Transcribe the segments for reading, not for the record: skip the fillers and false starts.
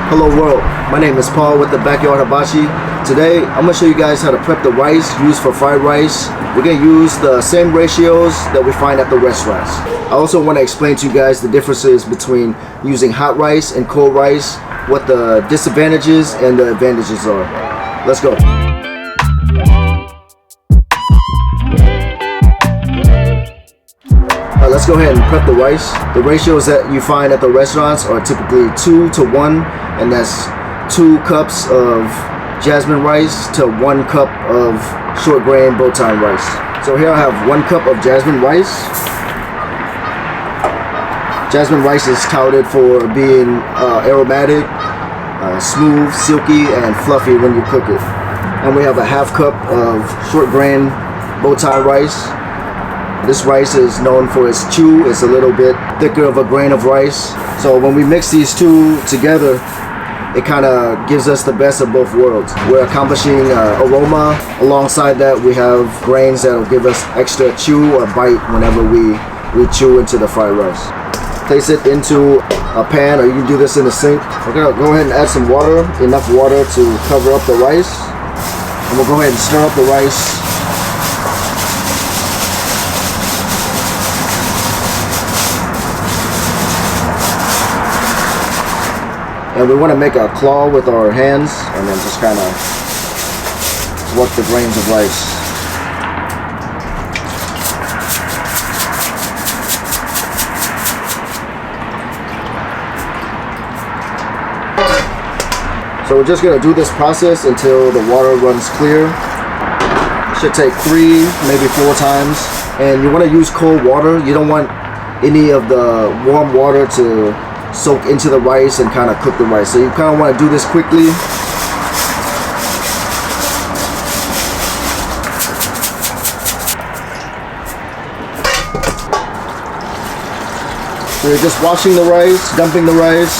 Hello world, my name is Paul with the Backyard Hibachi. Today I'm going to show you guys how to prep the rice used for fried rice. We're going to use the same ratios that we find at the restaurants. I also want to explain to you guys the differences between using hot rice and cold rice, what the disadvantages and the advantages are. Let's go. Let's go ahead and prep the rice. The ratios that you find at the restaurants are typically 2 to 1, and that's 2 cups of jasmine rice to 1 cup of short grain bow tie rice. So here I have 1 cup of jasmine rice. Jasmine rice is touted for being aromatic, smooth, silky, and fluffy when you cook it. And we have a half cup of short grain bow tie rice. This rice is known for its chew. It's a little bit thicker of a grain of rice. So when we mix these two together, it kind of gives us the best of both worlds. We're accomplishing aroma. Alongside that, we have grains that will give us extra chew or bite whenever we chew into the fried rice. Place it into a pan, or you can do this in the sink. We're gonna go ahead and add some water, enough water to cover up the rice. And we'll go ahead and stir up the rice. And we want to make a claw with our hands and then just kind of work the grains of rice. So we're just going to do this process until the water runs clear. It should take 3, maybe 4 times. And you want to use cold water. You don't want any of the warm water to soak into the rice and kind of cook the rice. So you kind of want to do this quickly. So you're just washing the rice, dumping the rice,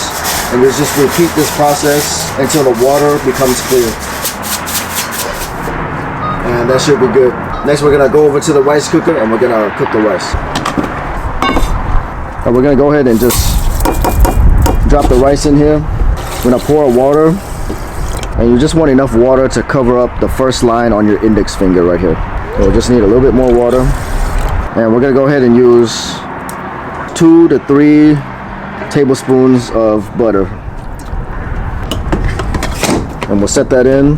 and you just repeat this process until the water becomes clear. And that should be good. Next we're going to go over to the rice cooker and we're going to cook the rice. And we're going to go ahead and just drop the rice in here. We're gonna pour water, and you just want enough water to cover up the first line on your index finger right here. So we just need a little bit more water, and we're gonna go ahead and use 2 to 3 tablespoons of butter, and we'll set that in.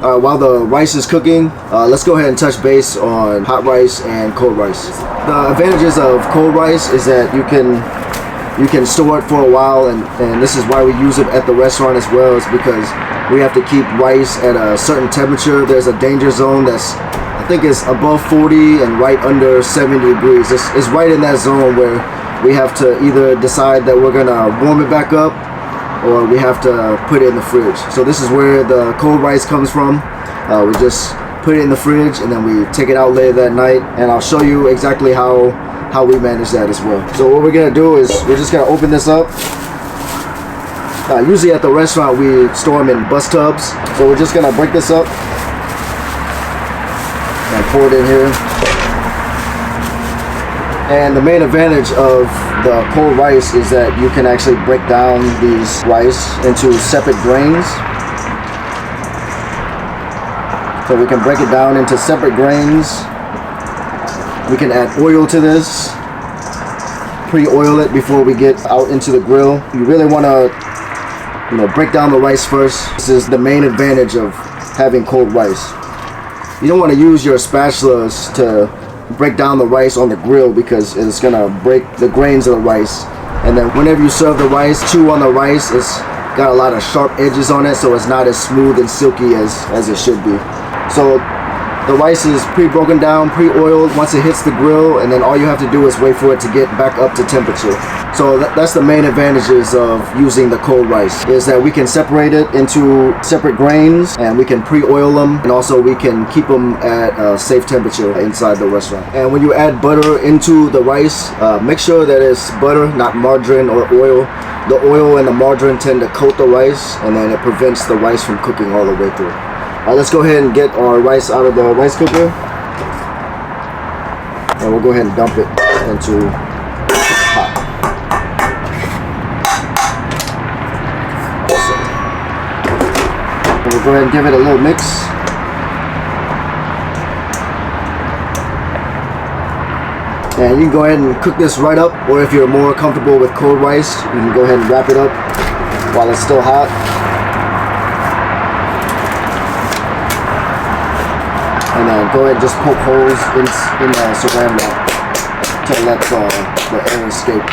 While the rice is cooking, let's go ahead and touch base on hot rice and cold rice. The advantages of cold rice is that you can store it for a while, and this is why we use it at the restaurant as well, is because we have to keep rice at a certain temperature. There's a danger zone that's, I think it's above 40 and right under 70 degrees. It's right in that zone where we have to either decide that we're gonna warm it back up or we have to put it in the fridge. So this is where the cold rice comes from. We just put it in the fridge and then we take it out later that night, and I'll show you exactly how we manage that as well. So what we're gonna do is we're just gonna open this up. Usually at the restaurant we store them in bus tubs, so we're just gonna break this up and pour it in here. And the main advantage of the cold rice is that you can actually break down these rice into separate grains. So we can break it down into separate grains. We can add oil to this, pre-oil it before we get out into the grill. You really want to, break down the rice first. This is the main advantage of having cold rice. You don't want to use your spatulas to break down the rice on the grill because it's going to break the grains of the rice. And then whenever you serve the rice, chew on the rice, it's got a lot of sharp edges on it, so it's not as smooth and silky as it should be. So the rice is pre-broken down, pre-oiled once it hits the grill, and then all you have to do is wait for it to get back up to temperature. So that's the main advantages of using the cold rice, is that we can separate it into separate grains, and we can pre-oil them, and also we can keep them at a safe temperature inside the restaurant. And when you add butter into the rice, make sure that it's butter, not margarine or oil. The oil and the margarine tend to coat the rice, and then it prevents the rice from cooking all the way through. Let's go ahead and get our rice out of the rice cooker, and we'll go ahead and dump it into pot. we'll go ahead and give it a little mix. And you can go ahead and cook this right up, or if you're more comfortable with cold rice, you can go ahead and wrap it up while it's still hot. And then go ahead and just poke holes in the saran wrap to let the air escape.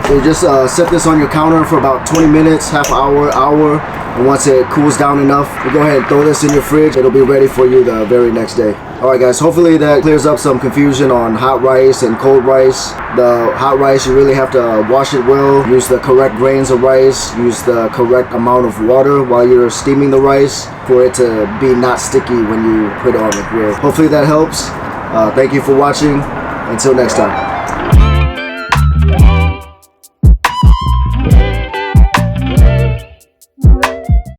So you just set this on your counter for about 20 minutes, half hour, and once it cools down enough, you go ahead and throw this in your fridge. It'll be ready for you the very next day. Alright guys, hopefully that clears up some confusion on hot rice and cold rice. The hot rice, you really have to wash it well, use the correct grains of rice, use the correct amount of water while you're steaming the rice for it to be not sticky when you put it on the grill. Hopefully that helps. Thank you for watching. Until next time.